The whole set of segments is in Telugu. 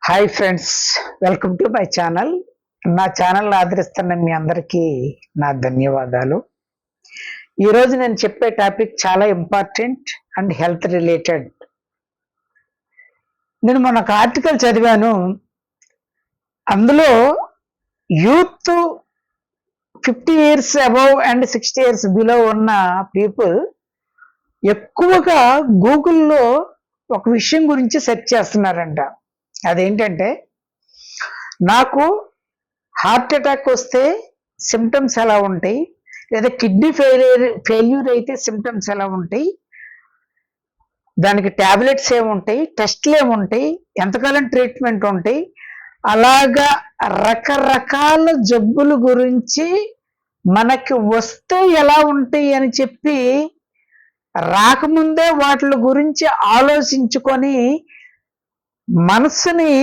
Hi friends, welcome to my channel. నా ఛానల్ ఆదరిస్తున్న మీ అందరికీ నా ధన్యవాదాలు. ఈరోజు నేను చెప్పే టాపిక్ చాలా ఇంపార్టెంట్ అండ్ హెల్త్ రిలేటెడ్. నేను మొన్న ఒక ఆర్టికల్ చదివాను. అందులో youth 50 years above and 60 years below ఉన్న పీపుల్ ఎక్కువగా గూగుల్లో ఒక విషయం గురించి సెర్చ్ చేస్తున్నారంట. అదేంటంటే, నాకు హార్ట్ అటాక్ వస్తే సిమ్టమ్స్ ఎలా ఉంటాయి, లేదా కిడ్నీ ఫెయిల్యూర్ అయితే సిమ్టమ్స్ ఎలా ఉంటాయి, దానికి ట్యాబ్లెట్స్ ఏముంటాయి, టెస్ట్లు ఏముంటాయి, ఎంతకాలం ట్రీట్మెంట్ ఉంటాయి, అలాగా రకరకాల జబ్బుల గురించి మనకి వస్తే ఎలా ఉంటాయి అని చెప్పి రాకముందే వాటి గురించి ఆలోచించుకొని మనసుని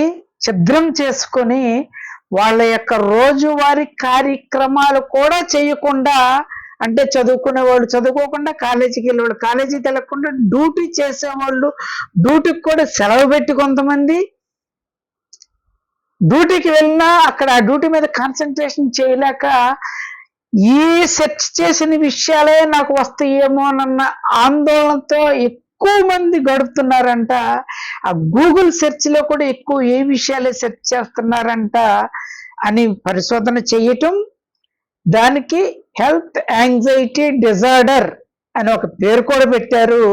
ఛిద్రం చేసుకొని వాళ్ళ యొక్క రోజువారీ కార్యక్రమాలు కూడా చేయకుండా, అంటే చదువుకునే వాళ్ళు చదువుకోకుండా, కాలేజీకి వెళ్ళేవాళ్ళు కాలేజీకి వెళ్ళకుండా, డ్యూటీ చేసేవాళ్ళు డ్యూటీకి కూడా సెలవు పెట్టి, కొంతమంది డ్యూటీకి వెళ్ళినా అక్కడ ఆ డ్యూటీ మీద కాన్సన్ట్రేషన్ చేయలేక ఈ సెర్చ్ చేసిన విషయాలే నాకు వస్తాయేమోనన్న ఆందోళనతో ఎక్కువ మంది గడుపుతున్నారంట. ఆ గూగుల్ సెర్చ్ లో కూడా ఎక్కువ ఏ విషయాలే సెర్చ్ చేస్తున్నారంట అని పరిశోధన చేయటం, దానికి హెల్త్ యాంగ్జైటీ డిజార్డర్ అని ఒక పేరు కూడా పెట్టారు.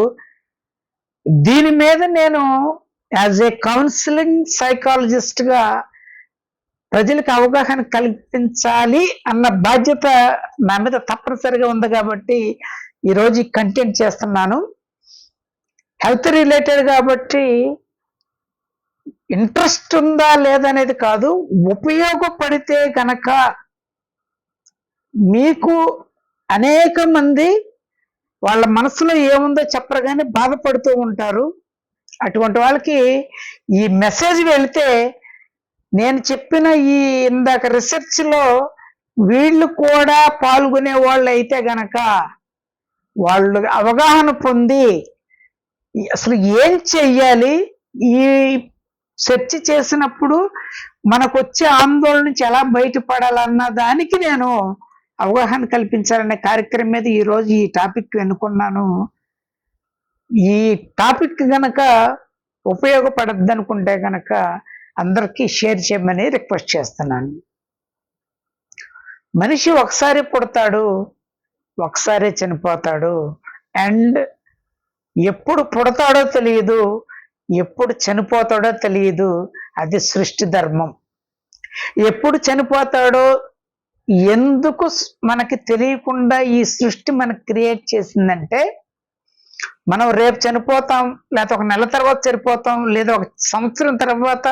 దీని మీద నేను యాజ్ ఏ కౌన్సిలింగ్ సైకాలజిస్ట్ గా ప్రజలకు అవగాహన కల్పించాలి అన్న బాధ్యత నా మీద తప్పనిసరిగా ఉంది. కాబట్టి ఈరోజు ఈ కంటెంట్ చేస్తున్నాను. హెల్త్ రిలేటెడ్ కాబట్టి ఇంట్రెస్ట్ ఉందా లేదనేది కాదు, ఉపయోగపడితే గనక మీకు అనేక మంది వాళ్ళ మనసులో ఏముందో చెప్పరు కానీ బాధపడుతూ ఉంటారు. అటువంటి వాళ్ళకి ఈ మెసేజ్ వెళితే, నేను చెప్పిన ఈ ఇందాక రీసెర్చ్ లో వీళ్ళు కూడా పాల్గొనే వాళ్ళు అయితే గనక వాళ్ళు అవగాహన పొంది అసలు ఏం చెయ్యాలి, ఈ సెర్చ్ చేసినప్పుడు మనకు వచ్చే ఆందోళన నుంచి ఎలా బయటపడాలన్న దానికి నేను అవగాహన కల్పించాలనే కార్యక్రమం మీద ఈరోజు ఈ టాపిక్ ఎన్నుకున్నాను. ఈ టాపిక్ గనక ఉపయోగపడద్దు అనుకుంటే గనక అందరికీ షేర్ చేయమని రిక్వెస్ట్ చేస్తున్నాను. మనిషి ఒకసారి పుడతాడు, ఒకసారి చనిపోతాడు. అండ్ ఎప్పుడు పుడతాడో తెలియదు, ఎప్పుడు చనిపోతాడో తెలియదు. అది సృష్టి ధర్మం. ఎప్పుడు చనిపోతాడో ఎందుకు మనకి తెలియకుండా ఈ సృష్టి మనకు క్రియేట్ చేసిందంటే, మనం రేపు చనిపోతాం, లేదా ఒక నెల తర్వాత చనిపోతాం, లేదా ఒక సంవత్సరం తర్వాత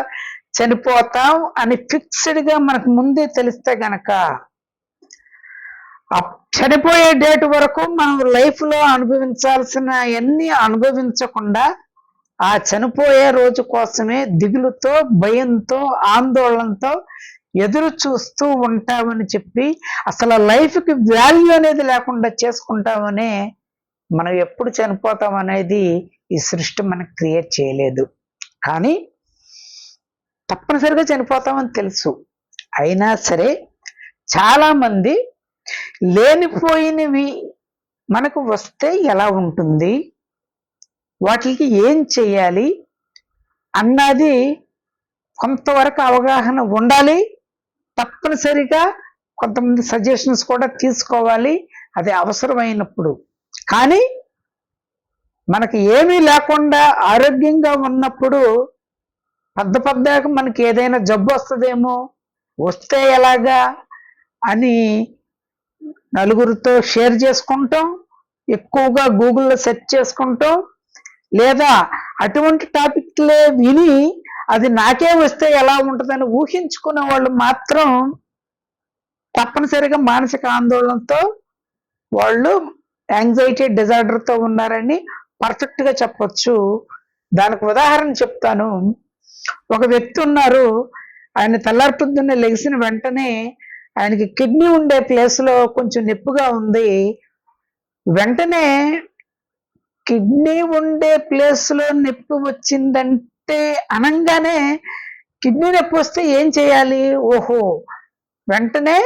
చనిపోతాం అని ఫిక్స్డ్ గా మనకు ముందే తెలిస్తే గనక చనిపోయే డేట్ వరకు మనం లైఫ్ లో అనుభవించాల్సిన అన్ని అనుభవించకుండా ఆ చనిపోయే రోజు కోసమే దిగులుతో, భయంతో, ఆందోళనతో ఎదురు చూస్తూ ఉంటామని చెప్పి అసలు లైఫ్కి వాల్యూ అనేది లేకుండా చేసుకుంటామని, మనం ఎప్పుడు చనిపోతాం అనేది ఈ సృష్టి మనకు క్రియేట్ చేయలేదు. కానీ తప్పనిసరిగా చనిపోతామని తెలుసు. అయినా సరే చాలా మంది లేనిపోయినవి మనకు వస్తే ఎలా ఉంటుంది, వాటికి ఏం చేయాలి అన్నది కొంతవరకు అవగాహన ఉండాలి. తప్పనిసరిగా కొంతమంది సజెషన్స్ కూడా తీసుకోవాలి, అది అవసరమైనప్పుడు. కానీ మనకి ఏమీ లేకుండా ఆరోగ్యంగా ఉన్నప్పుడు పెద్దగా మనకి ఏదైనా జబ్బు వస్తుందేమో, వస్తే ఎలాగా అని నలుగురితో షేర్ చేసుకుంటాం, ఎక్కువగా గూగుల్లో సెర్చ్ చేసుకుంటాం, లేదా అటువంటి టాపిక్లే విని అది నాకే వస్తే ఎలా ఉంటుందని ఊహించుకునే వాళ్ళు మాత్రం తప్పనిసరిగా మానసిక ఆందోళనతో, వాళ్ళు యాంగ్జైటీ డిజార్డర్తో ఉన్నారని పర్ఫెక్ట్ గా చెప్పొచ్చు. దానికి ఉదాహరణ చెప్తాను. ఒక వ్యక్తి ఉన్నారు, ఆయన తెల్లారుతున్న లెగిసిన వెంటనే ఆయనకి కిడ్నీ ఉండే ప్లేస్ లో కొంచెం నొప్పిగా ఉంది. వెంటనే కిడ్నీ ఉండే ప్లేస్ లో నొప్పి వచ్చిందంటే అనంగానే కిడ్నీ నొప్పి వస్తే ఏం చేయాలి? ఓహో, వెంటనే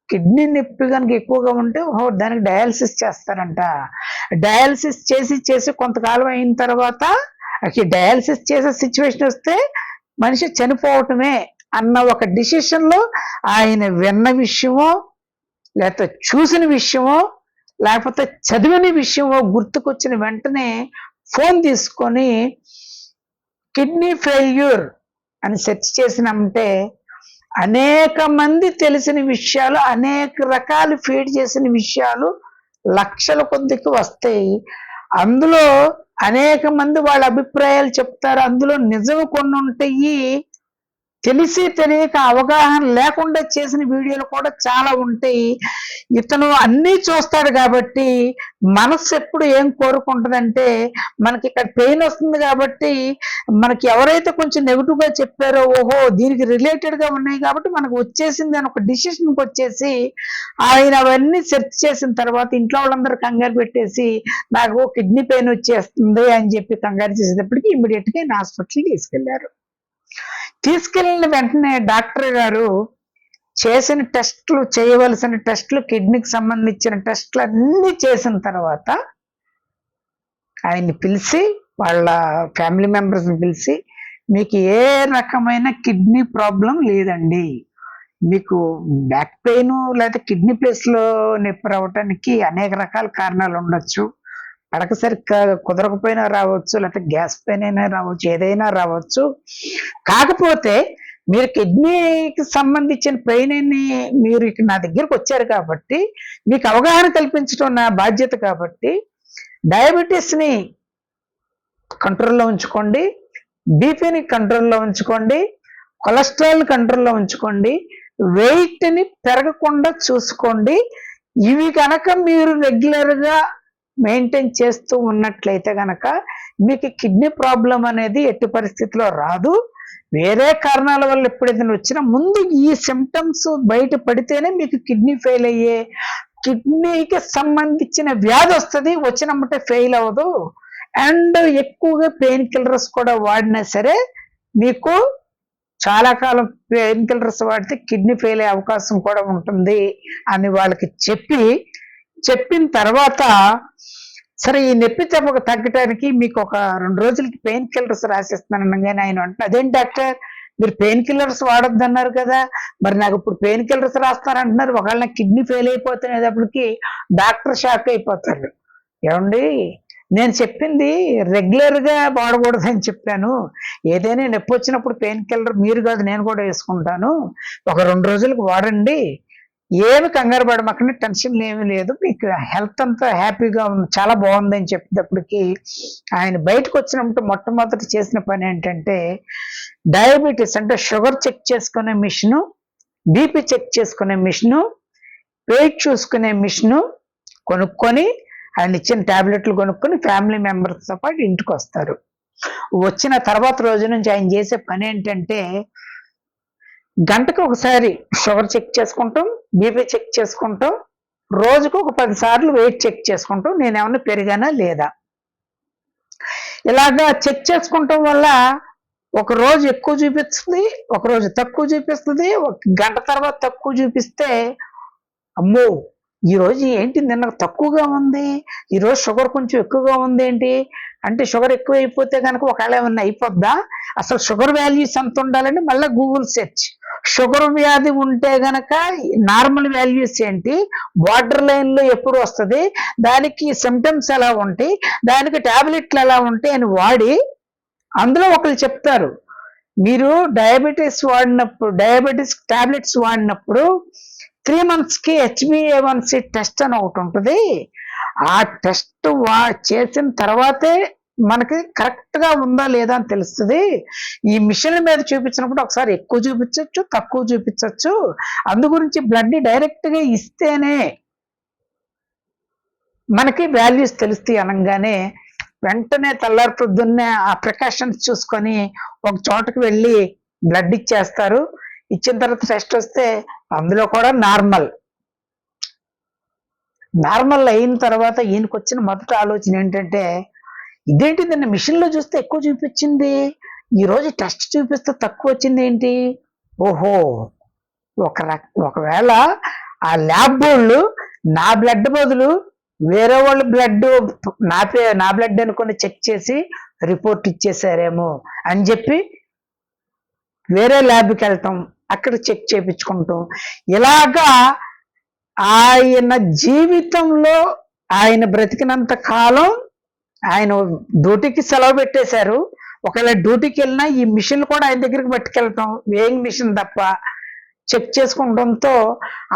కిడ్నీ నొప్పి కనుక ఎక్కువగా ఉంటే ఓహో దానికి డయాలసిస్ చేస్తారంట. డయాలసిస్ చేసి చేసి కొంతకాలం అయిన తర్వాత డయాలసిస్ చేసే సిచ్యువేషన్ వస్తే మనిషి చనిపోవటమే అన్న ఒక డిసిషన్ లో ఆయన విన్న విషయమో, లేకపోతే చూసిన విషయమో, లేకపోతే చదివిన విషయమో గుర్తుకొచ్చిన వెంటనే ఫోన్ తీసుకొని కిడ్నీ ఫెయిల్యూర్ అని సెర్చ్ చేసినామంటే అనేక మంది తెలిసిన విషయాలు, అనేక రకాలు ఫీడ్ చేసిన విషయాలు లక్షల కొద్దికి వస్తాయి. అందులో అనేక మంది వాళ్ళ అభిప్రాయాలు చెప్తారు. అందులో నిజం కొన్ని ఉంటాయి, తెలిసి తెలియక అవగాహన లేకుండా చేసిన వీడియోలు కూడా చాలా ఉంటాయి. ఇతను అన్నీ చూస్తాడు కాబట్టి మనస్సు ఎప్పుడు ఏం కోరుకుంటుందంటే మనకి ఇక్కడ పెయిన్ వస్తుంది కాబట్టి మనకి ఎవరైతే కొంచెం నెగిటివ్ గా చెప్పారో ఓహో దీనికి రిలేటెడ్ గా ఉన్నాయి కాబట్టి మనకు వచ్చేసింది అని ఒక డిసిషన్కి వచ్చేసి ఆయన అవన్నీ సెర్చ్ చేసిన తర్వాత ఇంట్లో వాళ్ళందరూ కంగారు పెట్టేసి నాకు కిడ్నీ పెయిన్ వచ్చేస్తుంది అని చెప్పి కంగారు చేసేటప్పటికి ఇమ్మీడియట్ గా హాస్పిటల్కి తీసుకెళ్లారు. తీసుకెళ్ళిన వెంటనే డాక్టర్ గారు చేసిన టెస్టులు, చేయవలసిన టెస్టులు, కిడ్నీకి సంబంధించిన టెస్టులు అన్నీ చేసిన తర్వాత ఆయన్ని పిలిచి వాళ్ళ ఫ్యామిలీ మెంబర్స్ని పిలిచి మీకు ఏ రకమైన కిడ్నీ ప్రాబ్లం లేదండి, మీకు బ్యాక్ పెయిన్ లేదా కిడ్నీ ప్లేస్లో నొప్పి రావటానికి అనేక రకాల కారణాలు ఉండొచ్చు. పడక సరిగ్గా కుదరకపోయినా రావచ్చు, లేకపోతే గ్యాస్ పెయిన్ అయినా రావచ్చు, ఏదైనా రావచ్చు. కాకపోతే మీరు కిడ్నీకి సంబంధించిన పెయిన్ అని మీరు ఇక్కడ నా దగ్గరకు వచ్చారు కాబట్టి మీకు అవగాహన కల్పించడం నా బాధ్యత కాబట్టి డయాబెటీస్ని కంట్రోల్లో ఉంచుకోండి, బీపీని కంట్రోల్లో ఉంచుకోండి, కొలెస్ట్రాల్ కంట్రోల్లో ఉంచుకోండి, వెయిట్ని పెరగకుండా చూసుకోండి. ఇవి కనుక మీరు రెగ్యులర్గా మెయింటైన్ చేస్తూ ఉన్నట్లయితే గనక మీకు కిడ్నీ ప్రాబ్లం అనేది ఎట్టి పరిస్థితిలో రాదు. వేరే కారణాల వల్ల ఎప్పుడైతే వచ్చినా ముందు ఈ సిమ్టమ్స్ బయట పడితేనే మీకు కిడ్నీ ఫెయిల్ అయ్యే, కిడ్నీకి సంబంధించిన వ్యాధి వస్తుంది, వచ్చినమ్మటే ఫెయిల్ అవ్వదు. అండ్ ఎక్కువగా పెయిన్ కిల్లర్స్ కూడా వాడినా సరే మీకు చాలా కాలం పెయిన్ కిల్లర్స్ వాడితే కిడ్నీ ఫెయిల్ అయ్యే అవకాశం కూడా ఉంటుంది అని వాళ్ళకి చెప్పిన తర్వాత సరే ఈ నొప్పి తగ్గటానికి మీకు ఒక 2 రోజులకి పెయిన్ కిల్లర్స్ రాసిస్తున్నాను అనగానే ఆయన అంటే అదేంటి డాక్టర్ మీరు పెయిన్ కిల్లర్స్ వాడొద్దు అన్నారు కదా, మరి నాకు ఇప్పుడు పెయిన్ కిల్లర్స్ రాస్తారంటున్నారు, ఒకవేళ నాకు కిడ్నీ ఫెయిల్ అయిపోతున్నప్పటికి డాక్టర్ షాక్ అయిపోతారు. ఏమండి నేను చెప్పింది రెగ్యులర్గా వాడకూడదని చెప్పాను. ఏదైనా నొప్పి వచ్చినప్పుడు పెయిన్ కిల్లర్ మీరు కాదు నేను కూడా వేసుకుంటాను, ఒక 2 రోజులకు వాడండి, ఏమి కంగారు పడమాకండి, టెన్షన్ ఏమీ లేదు, మీకు హెల్త్ అంతా హ్యాపీగా ఉంది, చాలా బాగుంది అని చెప్పేటప్పటికి ఆయన బయటకు వచ్చినప్పుడు మొట్టమొదటి చేసిన పని ఏంటంటే డయాబెటీస్ అంటే షుగర్ చెక్ చేసుకునే మిషను, బీపీ చెక్ చేసుకునే మిషను, వెయిట్ చూసుకునే మిషను కొనుక్కొని ఆయన ఇచ్చిన టాబ్లెట్లు కొనుక్కొని ఫ్యామిలీ మెంబర్స్తో పాటు ఇంటికి వస్తారు. వచ్చిన తర్వాత రోజు నుంచి ఆయన చేసే పని ఏంటంటే గంటకు ఒకసారి షుగర్ చెక్ చేసుకుంటాం, బీపీ చెక్ చేసుకుంటాం, రోజుకు ఒక 10 సార్లు వెయిట్ చెక్ చేసుకుంటాం, నేను ఏమన్నా పెరిగానా లేదా. ఇలాగా చెక్ చేసుకుంటాం వల్ల ఒక రోజు ఎక్కువ చూపిస్తుంది, ఒక రోజు తక్కువ చూపిస్తుంది, ఒక గంట తర్వాత తక్కువ చూపిస్తే అమ్మో ఈ రోజు ఏంటి నిన్న తక్కువగా ఉంది, ఈరోజు షుగర్ కొంచెం ఎక్కువగా ఉంది ఏంటి అంటే షుగర్ ఎక్కువ అయిపోతే కనుక ఒకవేళ ఏమన్నా అయిపోద్దా, అసలు షుగర్ వాల్యూస్ ఎంత ఉండాలంటే మళ్ళీ గూగుల్ సెర్చ్, షుగర్ వ్యాధి ఉంటే గనక నార్మల్ వాల్యూస్ ఏంటి, బార్డర్ లైన్ లో ఎప్పుడు వస్తుంది, దానికి సిమ్టమ్స్ ఎలా ఉంటాయి, దానికి టాబ్లెట్లు ఎలా ఉంటాయి అని వాడి అందులో ఒకరు చెప్తారు మీరు డయాబెటీస్ టాబ్లెట్స్ వాడినప్పుడు 3 months కి HbA1c టెస్ట్ అని ఒకటి ఉంటుంది, ఆ టెస్ట్ చేసిన తర్వాతే మనకి కరెక్ట్ గా ఉందా లేదా అని తెలుస్తుంది. ఈ మిషన్ మీద చూపించినప్పుడు ఒకసారి ఎక్కువ చూపించవచ్చు, తక్కువ చూపించవచ్చు, అందు గురించి బ్లడ్ ని డైరెక్ట్ గా ఇస్తేనే మనకి వాల్యూస్ తెలుస్తాయి అనగానే వెంటనే తెల్లారి పొద్దున్నే ఆ ప్రికాషన్స్ చూసుకొని ఒక చోటకి వెళ్ళి బ్లడ్ ఇచ్చేస్తారు. ఇచ్చిన తర్వాత టెస్ట్ వస్తే అందులో కూడా నార్మల్ అయిన తర్వాత ఈయనకు వచ్చిన మొదటి ఆలోచన ఏంటంటే ఇదేంటి నిన్న మిషన్ లో చూస్తే ఎక్కువ చూపించింది, ఈరోజు టెస్ట్ చూపిస్తే తక్కువ వచ్చింది ఏంటి? ఓహో, ఒకవేళ ఆ ల్యాబ్ వాళ్ళు నా బ్లడ్ బదులు వేరే వాళ్ళ బ్లడ్ నా బ్లడ్ అనుకుని చెక్ చేసి రిపోర్ట్ ఇచ్చేసారేమో అని చెప్పి వేరే ల్యాబ్కి వెళ్తాం, అక్కడ చెక్ చేయించుకుంటాం. ఇలాగా ఆయన జీవితంలో ఆయన బ్రతికినంత కాలం ఆయన డ్యూటీకి సెలవు పెట్టేశారు. ఒకవేళ డ్యూటీకి వెళ్ళినా ఈ మిషన్ కూడా ఆయన దగ్గరికి పట్టుకెళ్తాం, వేయింగ్ మిషన్ తప్ప చెక్ చేసుకుంటంతో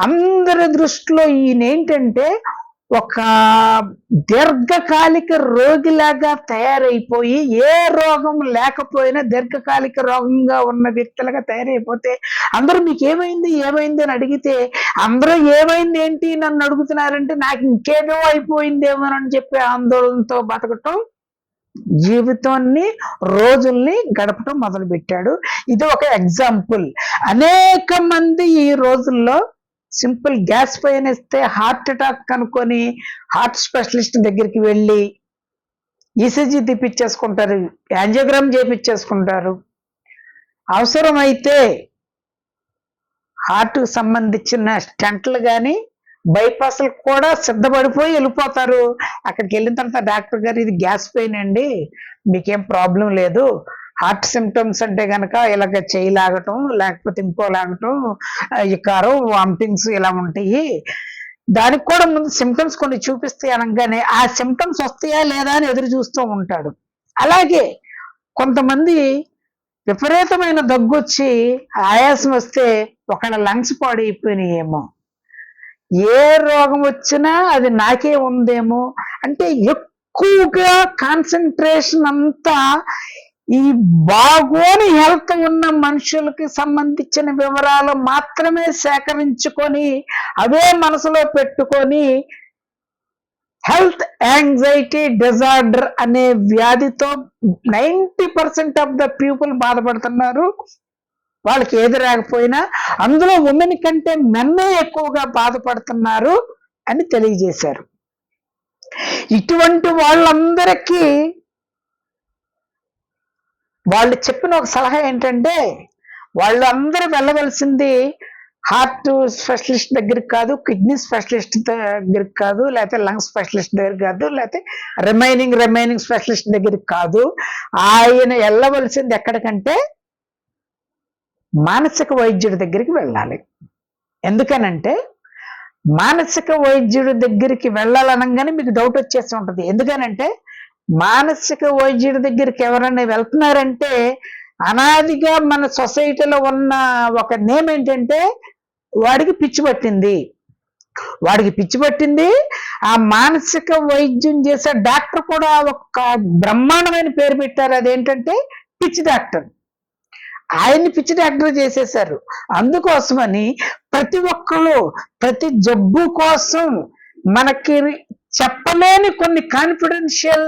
అందరి దృష్టిలో ఈయన ఏంటంటే ఒక దీర్ఘకాలిక రోగిలాగా తయారైపోయి, ఏ రోగం లేకపోయినా దీర్ఘకాలిక రోగంగా ఉన్న వ్యక్తులుగా తయారైపోతే అందరూ మీకు ఏమైంది అని అడిగితే అందరూ ఏమైంది ఏంటి నన్ను అడుగుతున్నారంటే నాకు ఇంకేదో అయిపోయిందేమోనని చెప్పి ఆందోళనతో బతకటం, జీవితాన్ని రోజుల్ని గడపటం మొదలు పెట్టాడు. ఇది ఒక ఎగ్జాంపుల్. అనేక మంది ఈ రోజుల్లో సింపుల్ గ్యాస్ పైన ఇస్తే హార్ట్ అటాక్ కనుక్కొని హార్ట్ స్పెషలిస్ట్ దగ్గరికి వెళ్ళి ఈసీజీ తీపిచ్చేసుకుంటారు, యాంజియోగ్రామ్ చేపించేసుకుంటారు. అవసరమైతే హార్ట్ సంబంధించిన స్టంట్లు కానీ బైపాస్లు కూడా సిద్ధపడిపోయి వెళ్ళిపోతారు. అక్కడికి వెళ్ళిన తర్వాత డాక్టర్ గారు ఇది గ్యాస్ పెయిన్ అండి, మీకేం ప్రాబ్లం లేదు, హార్ట్ సిమ్టమ్స్ అంటే కనుక ఇలాగ చేయి లాగటం లేకపోతే ఇంకో లాగటం, ఇకారం, వామిటింగ్స్ ఇలా ఉంటాయి, దానికి కూడా ముందు సిమ్టమ్స్ కొన్ని చూపిస్తాయి అనగానే ఆ సిమ్టమ్స్ వస్తాయా లేదా అని ఎదురు చూస్తూ ఉంటాడు. అలాగే కొంతమంది విపరీతమైన దగ్గు వచ్చి ఆయాసం వస్తే ఒకళ్ళ లంగ్స్ పాడైపోయినాయేమో, ఏ రోగం వచ్చినా అది నాకే ఉందేమో అంటే ఎక్కువగా కాన్సన్ట్రేషన్ అంతా ఈ బాగోని హెల్త్ ఉన్న మనుషులకి సంబంధించిన వివరాలు మాత్రమే సేకరించుకొని అవే మనసులో పెట్టుకొని హెల్త్ యాంగ్జైటీ డిజార్డర్ అనే వ్యాధితో 90% ఆఫ్ ద పీపుల్ బాధపడుతున్నారు. వాళ్ళకి ఏది రాకపోయినా అందులో ఉమెన్ కంటే మెన్నే ఎక్కువగా బాధపడుతున్నారు అని తెలియజేశారు. ఇటువంటి వాళ్ళందరికీ వాళ్ళు చెప్పిన ఒక సలహా ఏంటంటే వాళ్ళందరూ వెళ్ళవలసింది హార్ట్ స్పెషలిస్ట్ దగ్గరికి కాదు, కిడ్నీ స్పెషలిస్ట్ దగ్గరికి కాదు, లేకపోతే లంగ్ స్పెషలిస్ట్ దగ్గరికి కాదు, లేకపోతే రిమైనింగ్ స్పెషలిస్ట్ దగ్గరికి కాదు. ఆయన వెళ్ళవలసింది ఎక్కడికంటే మానసిక వైద్యుడి దగ్గరికి వెళ్ళాలి. ఎందుకనంటే మానసిక వైద్యుడి దగ్గరికి వెళ్ళాలనగానే మీకు డౌట్ వచ్చేసి ఉంటుంది. ఎందుకనంటే మానసిక వైద్యుడి దగ్గరికి ఎవరైనా వెళ్తున్నారంటే అనాదిగా మన సొసైటీలో ఉన్న ఒక నేమ్ ఏంటంటే వాడికి పిచ్చి పట్టింది. ఆ మానసిక వైద్యం చేసే డాక్టర్ కూడా ఒక బ్రహ్మాండమైన పేరు పెట్టారు, అదేంటంటే పిచ్చి డాక్టర్. ఆయన్ని పిచ్చి డాక్టర్ చేసేశారు. అందుకోసమని ప్రతి ఒక్కరు ప్రతి జబ్బు కోసం మనకి చెప్పలేని కొన్ని కాన్ఫిడెన్షియల్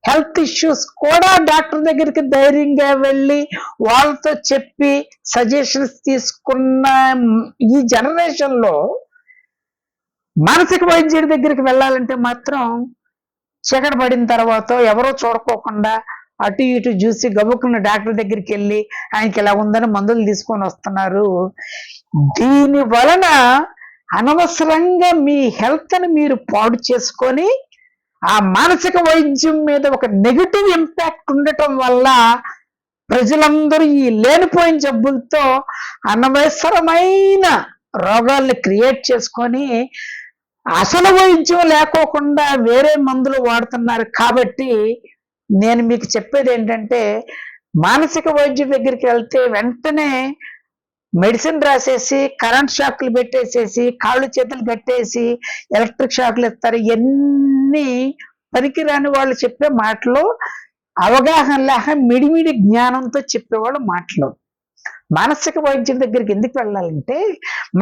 హెల్త్ ఇష్యూస్ కూడా డాక్టర్ దగ్గరికి ధైర్యంగా వెళ్ళి వాళ్ళతో చెప్పి సజెషన్స్ తీసుకున్న ఈ జనరేషన్ లో మానసిక వైద్యుడి దగ్గరికి వెళ్ళాలంటే మాత్రం చీకటి పడిన తర్వాత ఎవరో చూడకోకుండా అటు ఇటు చూసి గబుక్కున్న డాక్టర్ దగ్గరికి వెళ్ళి ఆయనకి ఇలా ఉందని మందులు తీసుకొని వస్తున్నారు. దీని వలన అనవసరంగా మీ హెల్త్ ని మీరు పాడు చేసుకొని ఆ మానసిక వైద్యం మీద ఒక నెగటివ్ ఇంపాక్ట్ ఉండటం వల్ల ప్రజలందరూ ఈ లేనిపోయిన జబ్బులతో అనవసరమైన రోగాల్ని క్రియేట్ చేసుకొని అసలు వైద్యం లేకోకుండా వేరే మందులు వాడుతున్నారు. కాబట్టి నేను మీకు చెప్పేది ఏంటంటే మానసిక వైద్యుడి దగ్గరికి వెళ్తే వెంటనే మెడిసిన్ రాసేసి కరెంట్ షాక్లు పెట్టేసేసి కాళ్ళు చేతులు కట్టేసి ఎలక్ట్రిక్ షాక్లు ఇస్తారు. ఎన్ని పనికిరాని వాళ్ళు చెప్పే మాటలు, అవగాహన లేక మిడిమిడి జ్ఞానంతో చెప్పేవాళ్ళు మాటలు. మానసిక వైద్యుడి దగ్గరికి ఎందుకు వెళ్ళాలంటే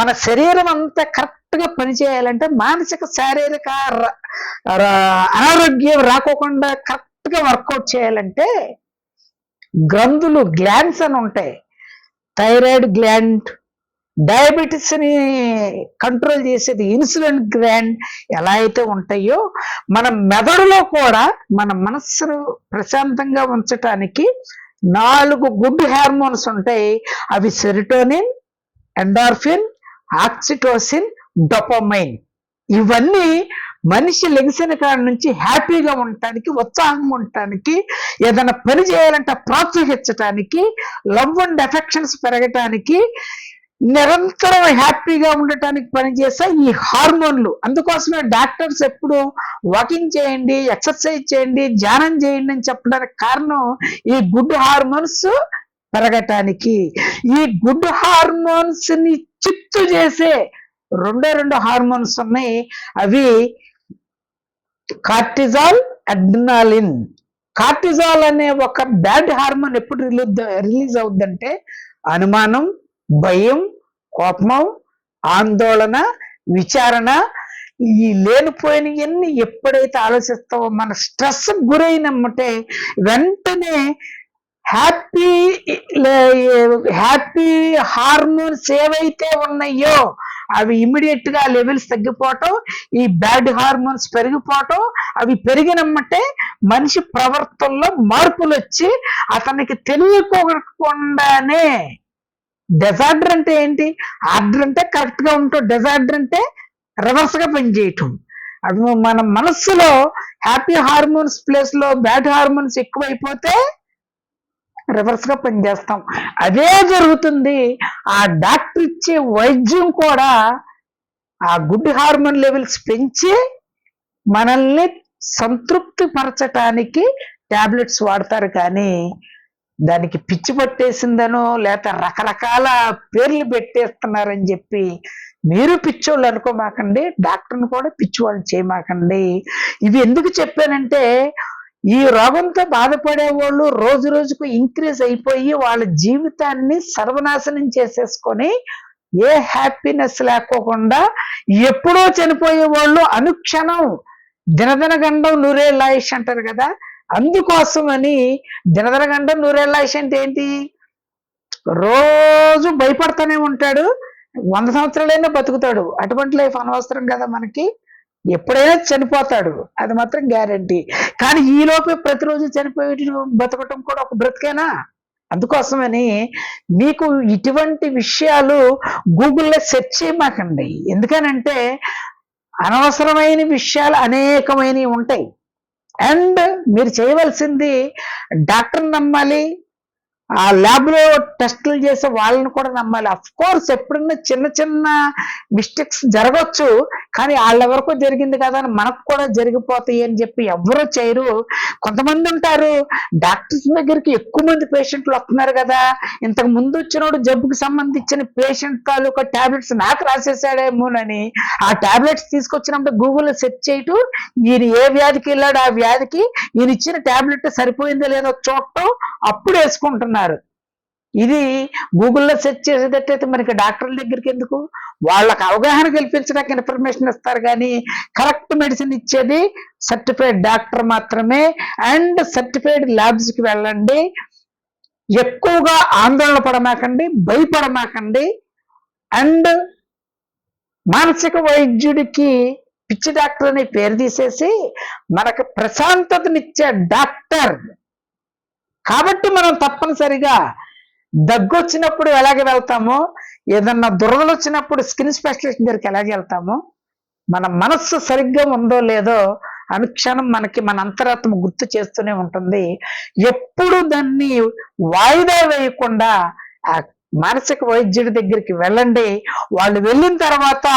మన శరీరం అంతా కరెక్ట్ గా పనిచేయాలంటే మానసిక శారీరక అనారోగ్యం రాకోకుండా కరెక్ట్ గా వర్కౌట్ చేయాలంటే గ్రంథులు, గ్లాండ్స్ అని ఉంటాయి. థైరాయిడ్ గ్లాండ్, డయాబెటీస్ ని కంట్రోల్ చేసేది ఇన్సులిన్ గ్లాండ్ ఎలా అయితే ఉంటాయో మన మెదడులో కూడా మన మనస్సును ప్రశాంతంగా ఉంచటానికి 4 గుడ్ హార్మోన్స్ ఉంటాయి. అవి సెరోటోనిన్, ఎండార్ఫిన్, ఆక్సిటోసిన్, డోపమైన్. ఇవన్నీ మనిషి లెగిసిన కాడ నుంచి హ్యాపీగా ఉండటానికి, ఉత్సాహంగా ఉండటానికి, ఏదైనా పని చేయాలంటే ప్రోత్సహించటానికి, లవ్ అండ్ ఎఫెక్షన్స్ పెరగటానికి, నిరంతరం హ్యాపీగా ఉండటానికి పనిచేసే ఈ హార్మోన్లు. అందుకోసమే డాక్టర్స్ ఎప్పుడు వాకింగ్ చేయండి, ఎక్సర్సైజ్ చేయండి, ధ్యానం చేయండి అని చెప్పడానికి కారణం ఈ గుడ్ హార్మోన్స్ పెరగటానికి. ఈ గుడ్ హార్మోన్స్ ని చిత్తు చేసే 2 హార్మోన్స్ ఉన్నాయి. అవి కార్టిజాల్, అడ్రినాలిన్. కార్టిజాల్ అనే ఒక బ్యాడ్ హార్మోన్ ఎప్పుడు రిలీజ్ అవుద్దంటే అనుమానం, భయం, కోపం, ఆందోళన, విచారణ, ఈ లేనిపోయినవన్నీ ఎప్పుడైతే ఆలోచిస్తావో, మన స్ట్రెస్ గురైనమ్మంటే వెంటనే హ్యాపీ హార్మోన్స్ ఏవైతే ఉన్నాయో అవి ఇమ్మీడియట్ గా లెవెల్స్ తగ్గిపోవటం, ఈ బ్యాడ్ హార్మోన్స్ పెరిగిపోవటం. అవి పెరిగినమ్మంటే మనిషి ప్రవర్తనలో మార్పులు వచ్చి అతనికి తెలియకోకుండానే, డిజార్డర్ అంటే ఏంటి, ఆర్డర్ అంటే కరెక్ట్ గా ఉంటాం, డిజార్డర్ అంటే రివర్స్ గా పనిచేయటం. అది మన మనస్సులో హ్యాపీ హార్మోన్స్ ప్లేస్ లో బ్యాడ్ హార్మోన్స్ ఎక్కువైపోతే రివర్స్ గా పనిచేస్తాం. అదే జరుగుతుంది. ఆ డాక్టర్ ఇచ్చే వైద్యం కూడా ఆ గుడ్ హార్మోన్ లెవెల్స్ పెంచి మనల్ని సంతృప్తి పరచటానికి టాబ్లెట్స్ వాడతారు. కానీ దానికి పిచ్చి పట్టేసిందనో లేక రకరకాల పేర్లు పెట్టేస్తున్నారని చెప్పి మీరు పిచ్చోళ్ళు అనుకోమాకండి, డాక్టర్ని కూడా పిచ్చివాళ్ళు చేయమాకండి. ఇవి ఎందుకు చెప్పానంటే ఈ రోగంతో బాధపడే వాళ్ళు రోజు రోజుకు ఇంక్రీజ్ అయిపోయి వాళ్ళ జీవితాన్ని సర్వనాశనం చేసేసుకొని ఏ హ్యాపీనెస్ లేకోకుండా ఎప్పుడో చనిపోయే వాళ్ళు అనుక్షణం దినదినగండం నూరేళ్ళ ఆయుష్ అంటారు కదా. అందుకోసమని దినదినగండం నూరేళ్ళ ఆయుష్ అంటే ఏంటి, రోజు భయపడుతూనే ఉంటాడు, 100 సంవత్సరాలైనా బతుకుతాడు. అటువంటి లైఫ్ అనవసరం కదా మనకి. ఎప్పుడైనా చనిపోతాడు, అది మాత్రం గ్యారంటీ. కానీ ఈ లోపే ప్రతిరోజు చనిపోయి బతకటం కూడా ఒక బ్రతికేనా. అందుకోసమని మీకు ఇటువంటి విషయాలు గూగుల్లో సెర్చ్ చేయమాకండి. ఎందుకనంటే అనవసరమైన విషయాలు అనేకమైనవి ఉంటాయి. అండ్ మీరు చేయవలసింది డాక్టర్ని నమ్మాలి, ఆ ల్యాబ్ లో టెస్టులు చేసే వాళ్ళని కూడా నమ్మాలి. అఫ్ కోర్స్ ఎప్పుడన్నా చిన్న చిన్న మిస్టేక్స్ జరగచ్చు, కానీ వాళ్ళెవరికో జరిగింది కదా అని మనకు కూడా జరిగిపోతాయి అని చెప్పి ఎవరో చేయరు. కొంతమంది ఉంటారు, డాక్టర్స్ దగ్గరికి ఎక్కువ మంది పేషెంట్లు వస్తున్నారు కదా, ఇంతకు ముందు వచ్చినోడు జబ్బుకి సంబంధించిన పేషెంట్ తాలూకా టాబ్లెట్స్ నాకు రాసేసాడేమోనని ఆ టాబ్లెట్స్ తీసుకొచ్చినప్పుడు గూగుల్లో సెర్చ్ చేయటం, ఈయన ఏ వ్యాధికి వెళ్ళాడు ఆ వ్యాధికి ఈయన ఇచ్చిన టాబ్లెట్ సరిపోయిందో లేదో చూడటం, అప్పుడు వేసుకుంటున్నారు. ఇది గూగుల్లో సెర్చ్ చేసేటట్టయితే మనకి డాక్టర్ల దగ్గరికి ఎందుకు, వాళ్ళకి అవగాహన కల్పించడానికి ఇన్ఫర్మేషన్ ఇస్తారు. కానీ కరెక్ట్ మెడిసిన్ ఇచ్చేది సర్టిఫైడ్ డాక్టర్ మాత్రమే. అండ్ సర్టిఫైడ్ ల్యాబ్స్ కి వెళ్ళండి. ఎక్కువగా ఆందోళన పడమాకండి, భయపడమాకండి. అండ్ మానసిక వైద్యుడికి పిచ్చి డాక్టర్ అనే పేరు తీసేసి మనకు ప్రశాంతతనిచ్చే డాక్టర్ కాబట్టి మనం తప్పనిసరిగా దగ్గు వచ్చినప్పుడు ఎలాగే వెళ్తామో, ఏదన్నా దురదలు వచ్చినప్పుడు స్కిన్ స్పెషలిస్ట్ దగ్గరికి ఎలాగే వెళ్తామో, మన మనస్సు సరిగ్గా ఉందో లేదో అనుక్షణం మనకి మన అంతరాత్మ గుర్తు చేస్తూనే ఉంటుంది. ఎప్పుడు దాన్ని వాయిదా వేయకుండా ఆ మానసిక వైద్యుడి దగ్గరికి వెళ్ళండి. వాళ్ళు వెళ్ళిన తర్వాత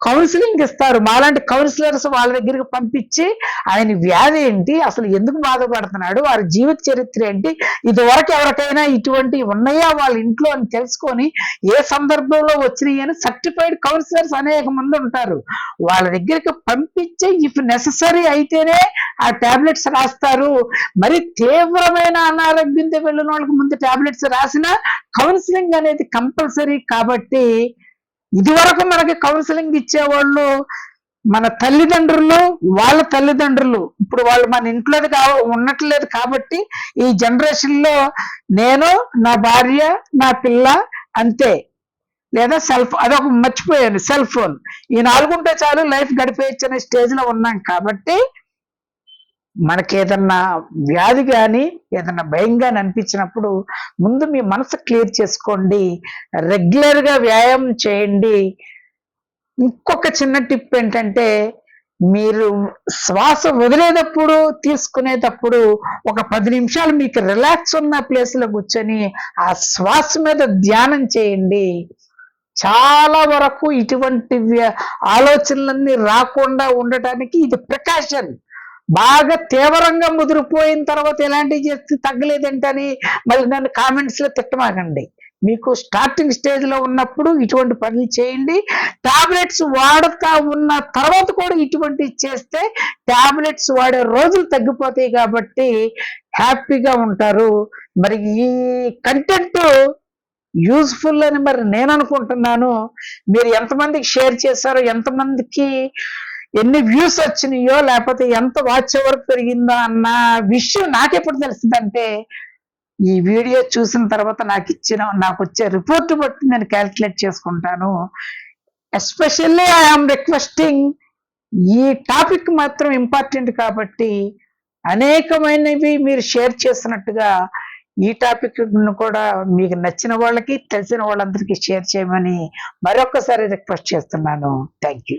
కౌన్సిలింగ్ ఇస్తారు. మాలాంటి కౌన్సిలర్స్ వాళ్ళ దగ్గరికి పంపించి ఆయన వ్యాధి ఏంటి, అసలు ఎందుకు బాధపడుతున్నాడు, వారి జీవిత చరిత్ర ఏంటి, ఇదివరకు ఎవరికైనా ఇటువంటివి ఉన్నాయా వాళ్ళ ఇంట్లో అని తెలుసుకొని ఏ సందర్భంలో వచ్చినాయి అని సర్టిఫైడ్ కౌన్సిలర్స్ అనేక మంది ఉంటారు. వాళ్ళ దగ్గరికి పంపించి ఇఫ్ నెససరీ అయితేనే ఆ టాబ్లెట్స్ రాస్తారు. మరి తీవ్రమైన అనారోగ్యంతో వెళ్ళిన వాళ్ళకి ముందు టాబ్లెట్స్ రాసిన కౌన్సిలింగ్ అనేది కంపల్సరీ. కాబట్టి ఇదివరకు మనకి కౌన్సిలింగ్ ఇచ్చేవాళ్ళు మన తల్లిదండ్రులు, వాళ్ళ తల్లిదండ్రులు. ఇప్పుడు వాళ్ళు మన ఇంట్లో ఉండట్లేదు కాబట్టి ఈ జనరేషన్ లో నేను, నా భార్య, నా పిల్ల అంతే. లేదా అదొక మర్చిపోయాను, సెల్ ఫోన్. ఈ 4 ఉంటే చాలు లైఫ్ గడిపేయచ్చు అనే స్టేజ్ లో ఉన్నాం. కాబట్టి మనకి ఏదన్నా వ్యాధి కానీ ఏదన్నా భయం కానీ అనిపించినప్పుడు ముందు మీ మనసు క్లియర్ చేసుకోండి, రెగ్యులర్గా వ్యాయామం చేయండి. ఇంకొక చిన్న టిప్ ఏంటంటే, మీరు శ్వాస వదిలేటప్పుడు తీసుకునేటప్పుడు ఒక 10 నిమిషాలు మీకు రిలాక్స్ ఉన్న ప్లేస్లో కూర్చొని ఆ శ్వాస మీద ధ్యానం చేయండి. చాలా వరకు ఇటువంటి ఆలోచనలన్నీ రాకుండా ఉండటానికి ఇది ప్రికాషన్. బాగా తీవ్రంగా ముదిరిపోయిన తర్వాత ఎలాంటివి చేస్తే తగ్గలేదంటని మళ్ళీ నన్ను కామెంట్స్ లో తిట్టమాకండి. మీకు స్టార్టింగ్ స్టేజ్ లో ఉన్నప్పుడు ఇటువంటి పనులు చేయండి. టాబ్లెట్స్ వాడుతా ఉన్న తర్వాత కూడా ఇటువంటివి చేస్తే టాబ్లెట్స్ వాడే రోజులు తగ్గిపోతాయి కాబట్టి హ్యాపీగా ఉంటారు. మరి ఈ కంటెంట్ యూజ్ఫుల్ అని మరి నేను అనుకుంటున్నాను. మీరు ఎంతమందికి షేర్ చేశారో, ఎంతమందికి ఎన్ని వ్యూస్ వచ్చినాయో, లేకపోతే ఎంత వాచ్ అవర్ పెరిగిందో అన్న విషయం నాకెప్పుడు తెలుస్తుందంటే ఈ వీడియో చూసిన తర్వాత నాకు వచ్చే రిపోర్ట్ బట్టి నేను క్యాల్కులేట్ చేసుకుంటాను. ఎస్పెషల్లీ ఐఎమ్ రిక్వెస్టింగ్, ఈ టాపిక్ మాత్రం ఇంపార్టెంట్ కాబట్టి అనేకమైనవి మీరు షేర్ చేసినట్టుగా ఈ టాపిక్ కూడా మీకు నచ్చిన వాళ్ళకి తెలిసిన వాళ్ళందరికీ షేర్ చేయమని మరొకసారి రిక్వెస్ట్ చేస్తున్నాను. Thank you.